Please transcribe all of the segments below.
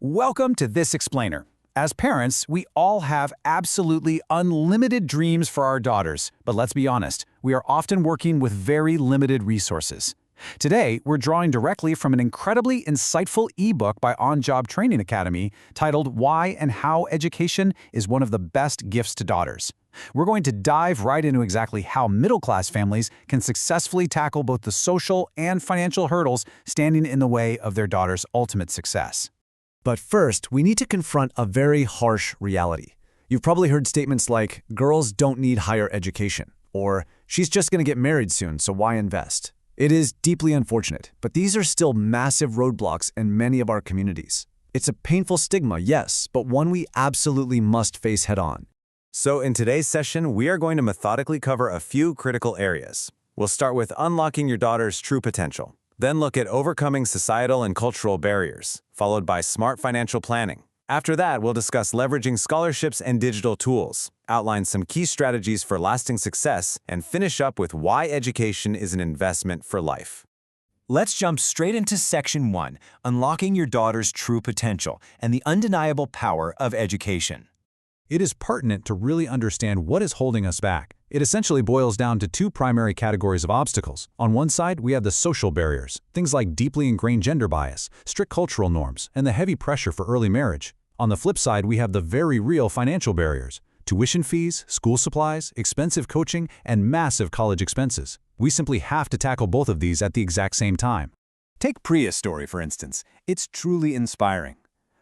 Welcome to This Explainer. As parents, we all have absolutely unlimited dreams for our daughters, but let's be honest, we are often working with very limited resources. Today, we're drawing directly from an incredibly insightful ebook by Onjob Training Academy titled Why and How Education is One of the Best Gifts to Daughters. We're going to dive right into exactly how middle-class families can successfully tackle both the social and financial hurdles standing in the way of their daughter's ultimate success. But first, we need to confront a very harsh reality. You've probably heard statements like, girls don't need higher education, or she's just going to get married soon, so why invest? It is deeply unfortunate, but these are still massive roadblocks in many of our communities. It's a painful stigma, yes, but one we absolutely must face head-on. So in today's session, we are going to methodically cover a few critical areas. We'll start with unlocking your daughter's true potential, then look at overcoming societal and cultural barriers, followed by smart financial planning. After that, we'll discuss leveraging scholarships and digital tools, outline some key strategies for lasting success, and finish up with why education is an investment for life. Let's jump straight into Section 1, Unlocking Your Daughter's True Potential and the Undeniable Power of Education. It is pertinent to really understand what is holding us back. It essentially boils down to two primary categories of obstacles. On one side, we have the social barriers, things like deeply ingrained gender bias, strict cultural norms, and the heavy pressure for early marriage. On the flip side, we have the very real financial barriers, tuition fees, school supplies, expensive coaching, and massive college expenses. We simply have to tackle both of these at the exact same time. Take Priya's story, for instance. It's truly inspiring.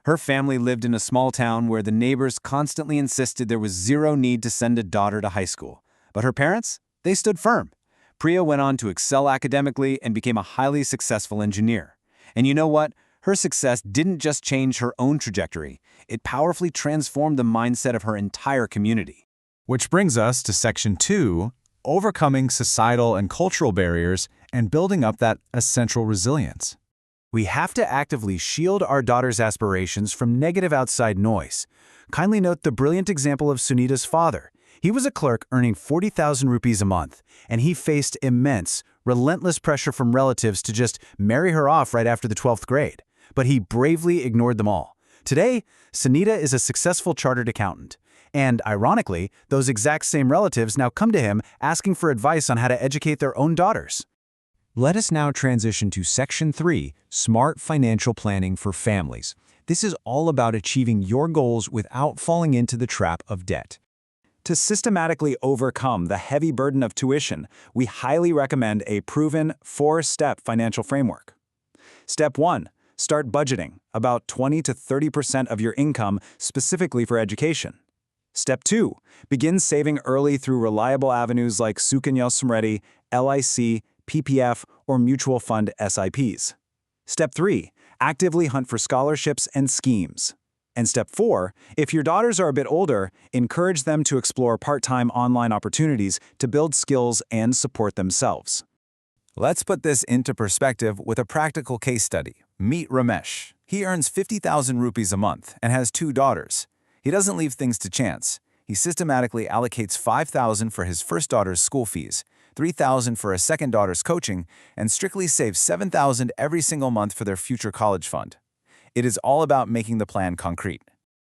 Her family lived in a small town where the neighbors constantly insisted there was zero need to send a daughter to high school. But her parents? They stood firm. Priya went on to excel academically and became a highly successful engineer. And you know what? Her success didn't just change her own trajectory. It powerfully transformed the mindset of her entire community. Which brings us to Section 2, overcoming societal and cultural barriers and building up that essential resilience. We have to actively shield our daughter's aspirations from negative outside noise. Kindly note the brilliant example of Sunita's father. He was a clerk earning 40,000 rupees a month, and he faced immense, relentless pressure from relatives to just marry her off right after the 12th grade. But he bravely ignored them all. Today, Sunita is a successful chartered accountant. And ironically, those exact same relatives now come to him asking for advice on how to educate their own daughters. Let us now transition to Section 3, Smart Financial Planning for Families. This is all about achieving your goals without falling into the trap of debt. To systematically overcome the heavy burden of tuition, we highly recommend a proven 4-step financial framework. Step 1. Start budgeting, about 20 to 30% of your income specifically for education. Step 2. Begin saving early through reliable avenues like Sukanya Samriddhi, LIC, PPF, or mutual fund SIPs. Step 3. Actively hunt for scholarships and schemes. And Step 4. If your daughters are a bit older, encourage them to explore part-time online opportunities to build skills and support themselves. Let's put this into perspective with a practical case study. Meet Ramesh. He earns 50,000 rupees a month and has 2 daughters. He doesn't leave things to chance. He systematically allocates 5,000 for his first daughter's school fees, 3,000 for a second daughter's coaching, and strictly saves 7,000 every single month for their future college fund. It is all about making the plan concrete.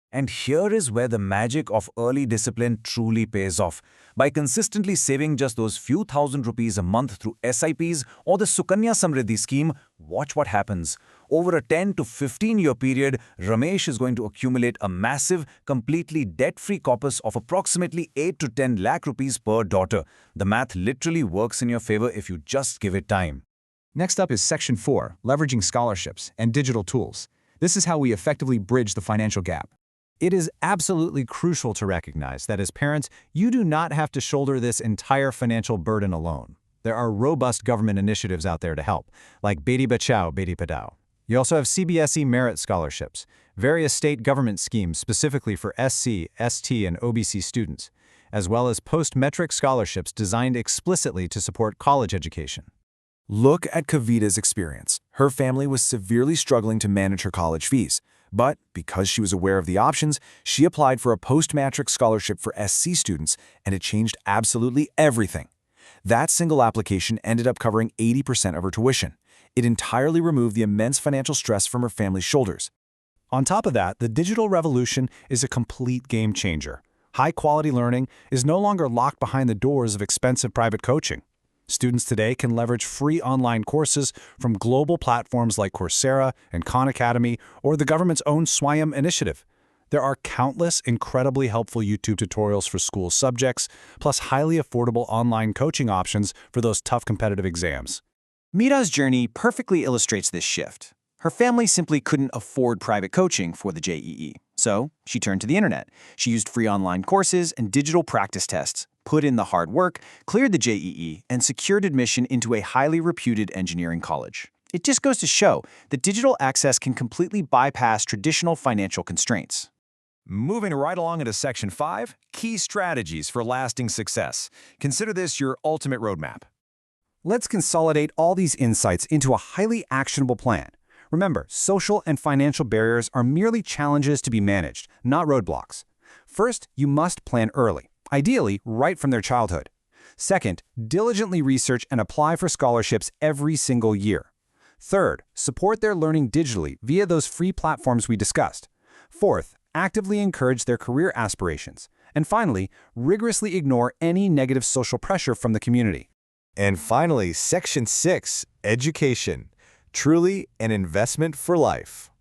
And here is where the magic of early discipline truly pays off. By consistently saving just those few thousand rupees a month through SIPs or the Sukanya Samriddhi scheme, watch what happens. Over a 10 to 15-year period, Ramesh is going to accumulate a massive, completely debt-free corpus of approximately 8 to 10 lakh rupees per daughter. The math literally works in your favor if you just give it time. Next up is Section 4, Leveraging Scholarships and Digital Tools. This is how we effectively bridge the financial gap. It is absolutely crucial to recognize that as parents, you do not have to shoulder this entire financial burden alone. There are robust government initiatives out there to help, like Beti Bachao, Beti Padhao. You also have CBSE merit scholarships, various state government schemes specifically for SC, ST, and OBC students, as well as post-metric scholarships designed explicitly to support college education. Look at Kavita's experience. Her family was severely struggling to manage her college fees. But because she was aware of the options, she applied for a post-matric scholarship for SC students, and it changed absolutely everything. That single application ended up covering 80% of her tuition. It entirely removed the immense financial stress from her family's shoulders. On top of that, the digital revolution is a complete game changer. High-quality learning is no longer locked behind the doors of expensive private coaching. Students today can leverage free online courses from global platforms like Coursera and Khan Academy or the government's own Swayam initiative. There are countless incredibly helpful YouTube tutorials for school subjects, plus highly affordable online coaching options for those tough competitive exams. Mira's journey perfectly illustrates this shift. Her family simply couldn't afford private coaching for the JEE, so she turned to the internet. She used free online courses and digital practice tests, put in the hard work, cleared the JEE, and secured admission into a highly reputed engineering college. It just goes to show that digital access can completely bypass traditional financial constraints. Moving right along into Section 5, Key Strategies for Lasting Success. Consider this your ultimate roadmap. Let's consolidate all these insights into a highly actionable plan. Remember, social and financial barriers are merely challenges to be managed, not roadblocks. First, you must plan early, ideally right from their childhood. Second, diligently research and apply for scholarships every single year. Third, support their learning digitally via those free platforms we discussed. Fourth, actively encourage their career aspirations. And finally, rigorously ignore any negative social pressure from the community. And finally, Section 6, Education. Truly an investment for life.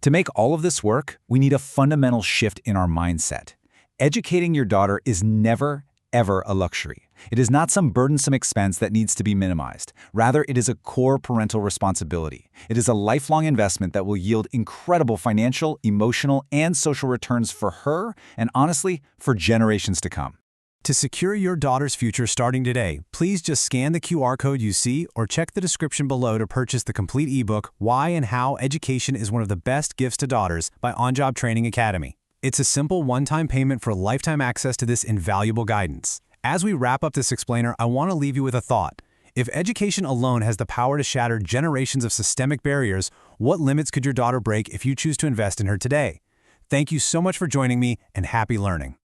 To make all of this work, we need a fundamental shift in our mindset. Educating your daughter is never, ever a luxury. It is not some burdensome expense that needs to be minimized. Rather, it is a core parental responsibility. It is a lifelong investment that will yield incredible financial, emotional, and social returns for her, and honestly, for generations to come. To secure your daughter's future starting today, please just scan the QR code you see or check the description below to purchase the complete ebook, Why and How Education is One of the Best Gifts to Daughters by Onjob Training Academy. It's a simple one-time payment for lifetime access to this invaluable guidance. As we wrap up this explainer, I want to leave you with a thought. If education alone has the power to shatter generations of systemic barriers, what limits could your daughter break if you choose to invest in her today? Thank you so much for joining me, and happy learning.